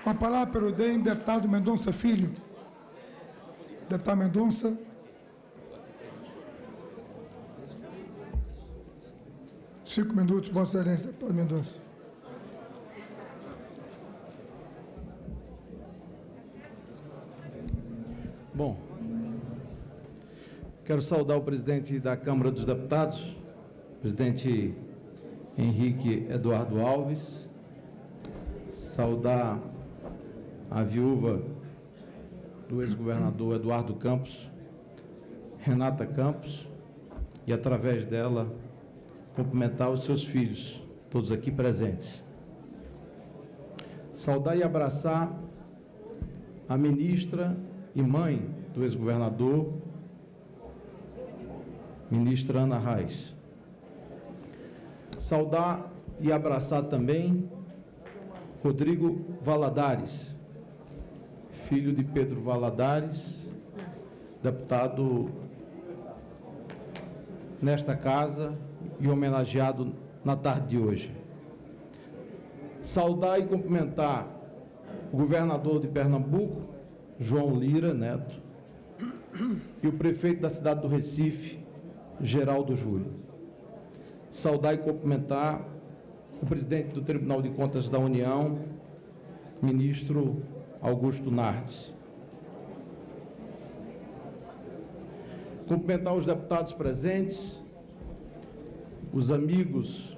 Com a palavra pelo DEM, deputado Mendonça Filho. Deputado Mendonça. Cinco minutos, Vossa Excelência, deputado Mendonça. Bom, quero saudar o presidente da Câmara dos Deputados, presidente Henrique Eduardo Alves, saudar a viúva do ex-governador Eduardo Campos, Renata Campos, e através dela cumprimentar os seus filhos, todos aqui presentes. Saudar e abraçar a ministra e mãe do ex-governador, ministra Ana Reis. Saudar e abraçar também Rodrigo Valadares, filho de Pedro Valadares, deputado nesta casa e homenageado na tarde de hoje. Saudar e cumprimentar o governador de Pernambuco, João Lira Neto, e o prefeito da cidade do Recife, Geraldo Júlio. Saudar e cumprimentar o presidente do Tribunal de Contas da União, ministro Augusto Nardes. Cumprimentar os deputados presentes, os amigos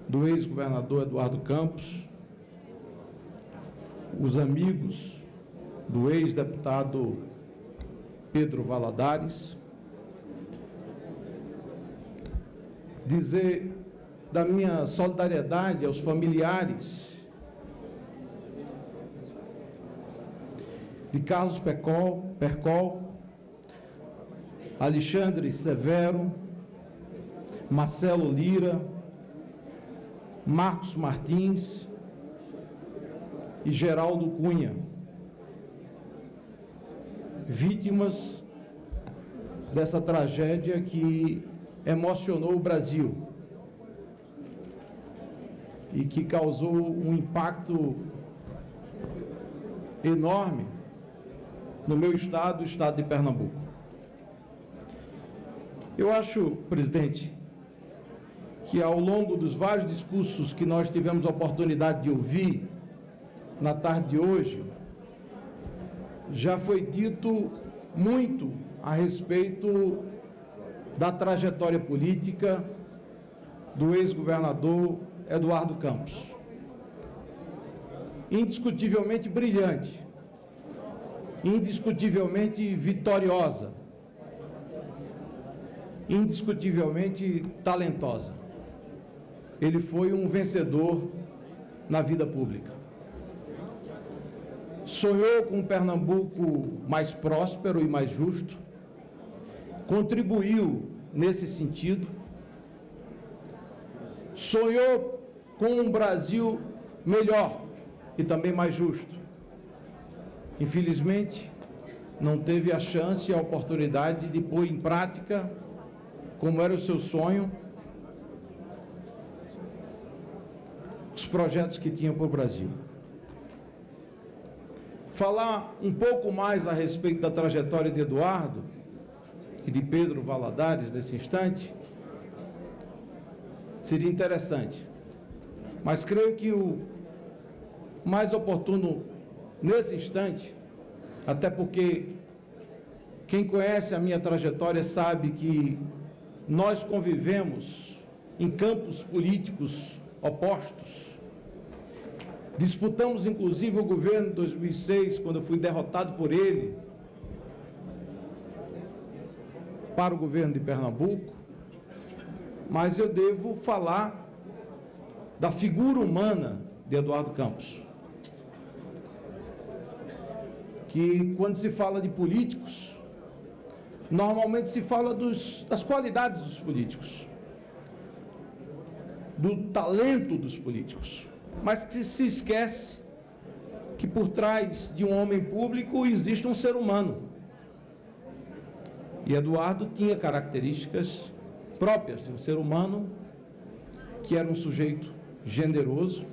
do ex-governador Eduardo Campos, os amigos do ex-deputado Pedro Valadares, dizer da minha solidariedade aos familiares de Carlos Percol, Alexandre Severo, Marcelo Lira, Marcos Martins e Geraldo Cunha, vítimas dessa tragédia que emocionou o Brasil e que causou um impacto enorme no meu estado, o estado de Pernambuco. Eu acho, presidente, que ao longo dos vários discursos que nós tivemos a oportunidade de ouvir na tarde de hoje, já foi dito muito a respeito da trajetória política do ex-governador Eduardo Campos. Indiscutivelmente brilhante, indiscutivelmente vitoriosa, indiscutivelmente talentosa. Ele foi um vencedor na vida pública. Sonhou com um Pernambuco mais próspero e mais justo, contribuiu nesse sentido, sonhou com um Brasil melhor e também mais justo. Infelizmente, não teve a chance e a oportunidade de pôr em prática, como era o seu sonho, os projetos que tinha para o Brasil. Falar um pouco mais a respeito da trajetória de Eduardo e de Pedro Valadares nesse instante seria interessante, mas creio que o mais oportuno nesse instante, até porque quem conhece a minha trajetória sabe que nós convivemos em campos políticos opostos. Disputamos, inclusive, o governo de 2006, quando eu fui derrotado por ele, para o governo de Pernambuco, mas eu devo falar da figura humana de Eduardo Campos, que quando se fala de políticos, normalmente se fala das qualidades dos políticos, do talento dos políticos, mas que se esquece que por trás de um homem público existe um ser humano. E Eduardo tinha características próprias de um ser humano, que era um sujeito generoso,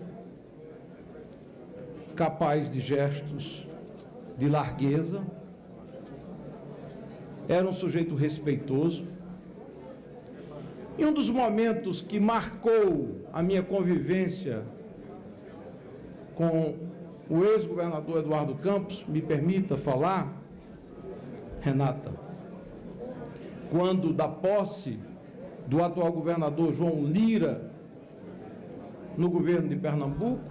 capaz de gestos de largueza, era um sujeito respeitoso. E um dos momentos que marcou a minha convivência com o ex-governador Eduardo Campos, me permita falar, Renata, quando da posse do atual governador João Lira no governo de Pernambuco,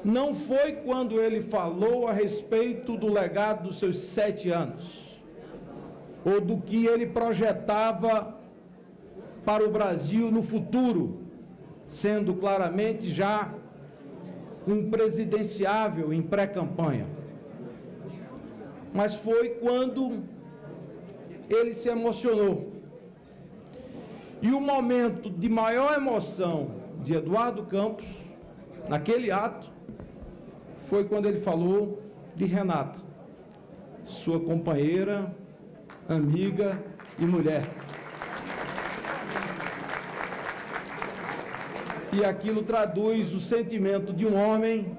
não foi quando ele falou a respeito do legado dos seus 7 anos, ou do que ele projetava para o Brasil no futuro, sendo claramente já um presidenciável em pré-campanha. Mas foi quando ele se emocionou. E o momento de maior emoção de Eduardo Campos, naquele ato, foi quando ele falou de Renata, sua companheira, amiga e mulher. E aquilo traduz o sentimento de um homem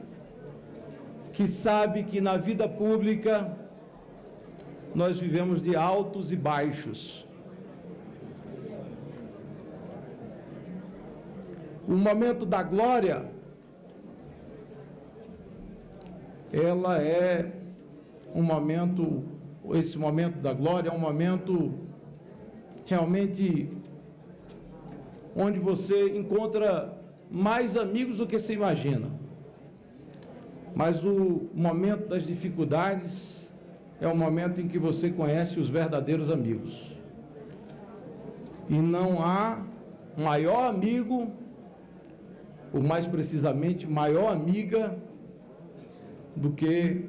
que sabe que na vida pública nós vivemos de altos e baixos. O momento da glória, ela é um momento, esse momento da glória é um momento realmente onde você encontra mais amigos do que você imagina. Mas o momento das dificuldades é o momento em que você conhece os verdadeiros amigos. E não há maior amigo, ou mais precisamente, maior amiga do que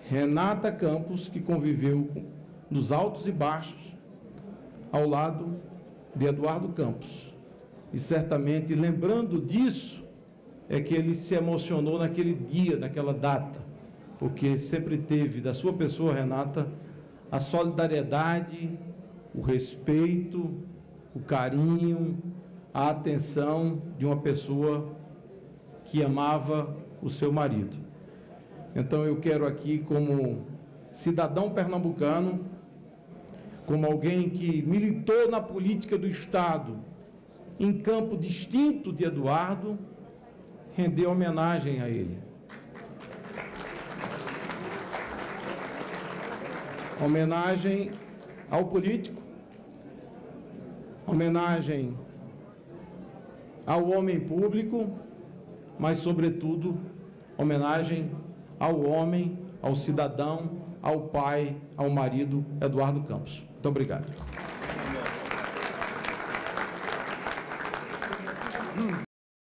Renata Campos, que conviveu nos altos e baixos ao lado de Eduardo Campos. E certamente, lembrando disso, é que ele se emocionou naquele dia, naquela data, porque sempre teve da sua pessoa, Renata, a solidariedade, o respeito, o carinho, a atenção de uma pessoa que amava o seu marido. Então eu quero aqui, como cidadão pernambucano, como alguém que militou na política do Estado, em campo distinto de Eduardo, render homenagem a ele. Homenagem ao político, homenagem ao homem público, mas, sobretudo, homenagem ao homem, ao cidadão, ao pai, ao marido Eduardo Campos. Muito obrigado.